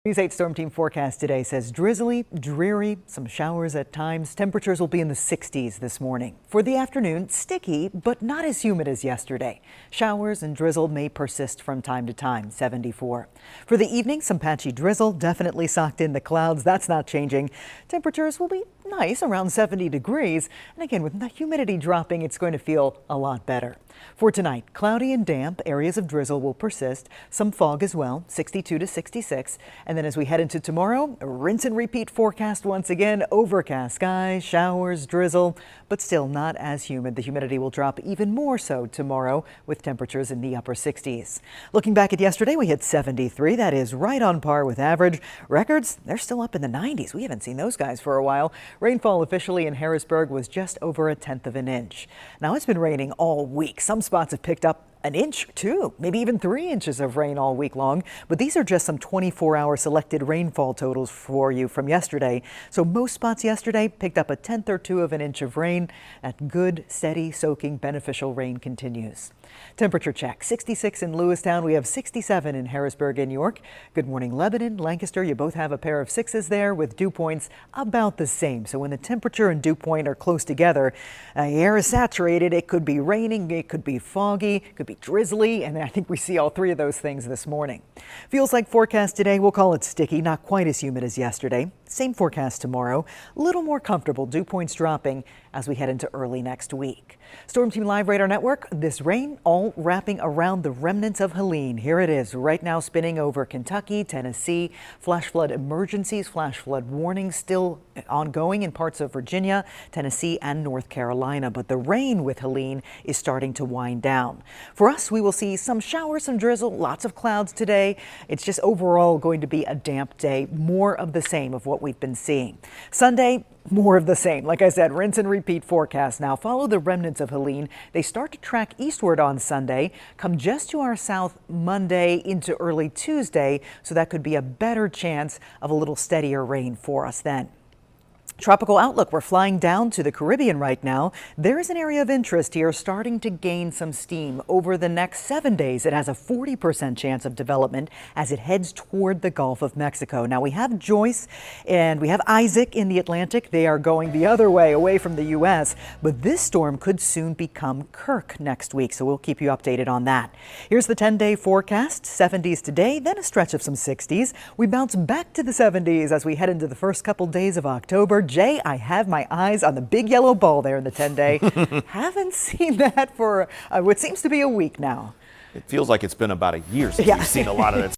News 8 Storm Team forecast today says drizzly, dreary, some showers at times. Temperatures will be in the 60s this morning. For the afternoon, sticky, but not as humid as yesterday. Showers and drizzle may persist from time to time, 74. For the evening, some patchy drizzle, definitely socked in the clouds. That's not changing. Temperatures will be nice, around 70 degrees. And again, with the humidity dropping, it's going to feel a lot better. For tonight, cloudy and damp, areas of drizzle will persist. Some fog as well, 62 to 66. And then as we head into tomorrow, a rinse and repeat forecast once again. Overcast skies, showers, drizzle, but still not as humid. The humidity will drop even more so tomorrow with temperatures in the upper 60s. Looking back at yesterday, we hit 73. That is right on par with average. Records, they're still up in the 90s. We haven't seen those guys for a while. Rainfall officially in Harrisburg was just over 1/10 of an inch. Now it's been raining all week. Some spots have picked up an inch, 2, maybe even 3 inches of rain all week long. But these are just some 24-hour selected rainfall totals for you from yesterday. So most spots yesterday picked up 1/10 or 2 of an inch of rain. That good, steady, soaking, beneficial rain continues. Temperature check, 66 in Lewistown. We have 67 in Harrisburg and York. Good morning, Lebanon, Lancaster. You both have a pair of 6s there with dew points about the same. So when the temperature and dew point are close together, the air is saturated. It could be raining, it could be foggy, it could be drizzly, and I think we see all 3 of those things this morning. Feels like forecast today, we'll call it sticky, not quite as humid as yesterday. Same forecast tomorrow, a little more comfortable, dew points dropping as we head into early next week. Storm Team Live Radar Network, this rain all wrapping around the remnants of Helene. Here it is right now spinning over Kentucky, Tennessee. Flash flood emergencies, flash flood warnings still ongoing in parts of Virginia, Tennessee and North Carolina. But the rain with Helene is starting to wind down. For us, we will see some showers, some drizzle, lots of clouds today. It's just overall going to be a damp day, more of the same of what we've been seeing. Sunday, more of the same. Like I said, rinse and repeat forecast. Now follow the remnants of Helene. They start to track eastward on Sunday, come just to our south Monday into early Tuesday. So that could be a better chance of a little steadier rain for us then. Tropical outlook. We're flying down to the Caribbean right now. There is an area of interest here starting to gain some steam. Over the next 7 days, it has a 40% chance of development as it heads toward the Gulf of Mexico. Now we have Joyce and we have Isaac in the Atlantic. They are going the other way, away from the U.S. But this storm could soon become Kirk next week. So we'll keep you updated on that. Here's the 10-day forecast. 70s today, then a stretch of some 60s. We bounce back to the 70s as we head into the first couple days of October. Jay, I have my eyes on the big yellow ball there in the 10-day. Haven't seen that for what seems to be a week now. It feels like it's been about a year since we've seen a lot of that.